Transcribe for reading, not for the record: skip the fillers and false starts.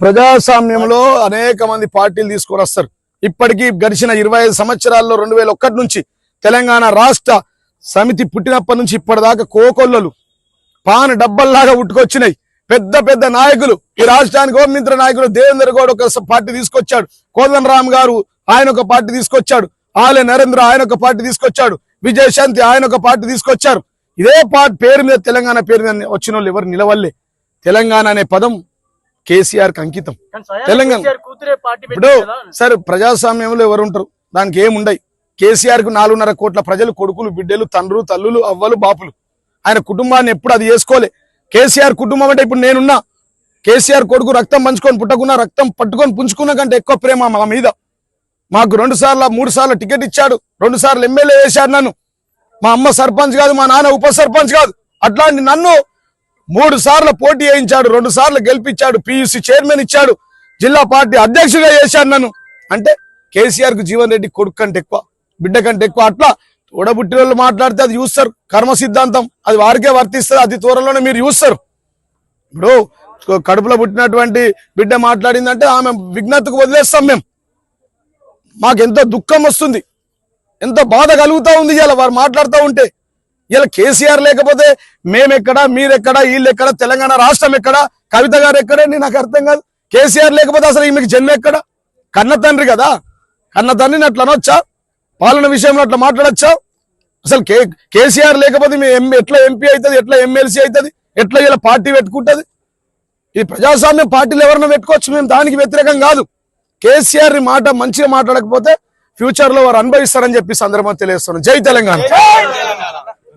ప్రజాస్వామ్యంలో అనేక మంది పార్టీలు తీసుకొని వస్తారు. ఇప్పటికీ గడిచిన 25 సంవత్సరాల్లో 2001 నుంచి తెలంగాణ రాష్ట్ర సమితి పుట్టినప్పటి నుంచి ఇప్పటిదాకా కోకొల్లలు పాన్ డబ్బల్లాగా ఉట్టుకొచ్చినాయి. పెద్ద పెద్ద నాయకులు ఈ రాష్ట్రానికి హోంమిత్ర నాయకులు దేవేందర్ గౌడ్ ఒక పార్టీ తీసుకొచ్చాడు, కోదండరామ్ గారు ఆయన ఒక పార్టీ తీసుకొచ్చాడు, ఆలే నరేంద్ర ఆయన ఒక పార్టీ తీసుకొచ్చాడు, విజయశాంతి ఆయన ఒక పార్టీ తీసుకొచ్చారు. ఇదే పార్టీ పేరు మీద తెలంగాణ పేరు మీద వచ్చిన వాళ్ళు ఎవరు నిలవల్లే. తెలంగాణ అనే పదం కేసీఆర్ కి అంకితం. తెలంగాణ ఇప్పుడు సరే ప్రజాస్వామ్యంలో ఎవరు ఉంటారు, దానికి ఏముండయి. కేసీఆర్ కు 4.5 కోట్ల ప్రజలు, కొడుకులు, బిడ్డలు, తండ్రులు, తల్లులు, అవ్వలు, బాపులు. ఆయన కుటుంబాన్ని ఎప్పుడు అది చేసుకోలే. కేసీఆర్ కుటుంబం అంటే ఇప్పుడు నేనున్నా, కేసీఆర్ కొడుకు రక్తం పంచుకొని పుట్టకున్నా, రక్తం పట్టుకొని పుంజుకున్న కంటే ఎక్కువ ప్రేమ మా మీద. మాకు 2 సార్లు 3 సార్లు టికెట్ ఇచ్చాడు, 2 సార్లు ఎమ్మెల్యే చేశాడు నన్ను. మా అమ్మ సర్పంచ్ కాదు, మా నాన్న ఉప సర్పంచ్ కాదు, అట్లాంటి నన్ను 3 సార్లు పోటీ చేయించాడు, 2 సార్లు గెలిపించాడు, పియూసీ చైర్మన్ ఇచ్చాడు, జిల్లా పార్టీ అధ్యక్షుడిగా చేశాడు నన్ను. అంటే కేసీఆర్ కు జీవన్ రెడ్డి కొడుకు కంటే ఎక్కువ, బిడ్డ కంటే ఎక్కువ. అట్లా తోడబుట్టిన వాళ్ళు మాట్లాడితే అది చూస్తారు, కర్మ సిద్ధాంతం అది వారికే వర్తిస్తుంది, అది త్వరలోనే మీరు చూస్తారు. ఇప్పుడు కడుపులో పుట్టినటువంటి బిడ్డ మాట్లాడిందంటే ఆమె విజ్ఞతకు వదిలేస్తాం మేము. మాకెంతో దుఃఖం వస్తుంది, ఎంతో బాధ కలుగుతూ ఉంది ఇలా వారు మాట్లాడుతూ ఉంటే. ఇలా కేసీఆర్ లేకపోతే మేమెక్కడా, మీరెక్కడా, వీళ్ళెక్కడ, తెలంగాణ రాష్ట్రం ఎక్కడా, కవిత గారు ఎక్కడండి, నాకు అర్థం కాదు. కేసీఆర్ లేకపోతే అసలు ఈమెకి జన్మ ఎక్కడ? కన్న తండ్రి కదా, కన్న తండ్రిని అట్లా అనొచ్చా? పాలన విషయంలో అట్లా మాట్లాడచ్చా? అసలు కేసీఆర్ లేకపోతే ఎట్లా ఎంపీ అవుతుంది, ఎట్లా ఎమ్మెల్సీ అవుతుంది, ఎట్లా ఇలా పార్టీ పెట్టుకుంటుంది? ఈ ప్రజాస్వామ్యం పార్టీలు ఎవరైనా పెట్టుకోవచ్చు, మేము దానికి వ్యతిరేకం కాదు. కేసీఆర్ మాట మంచిగా మాట్లాడకపోతే ఫ్యూచర్ లో వారు అనుభవిస్తారని చెప్పి సందర్భం తెలియజేస్తున్నాను. జై తెలంగాణ.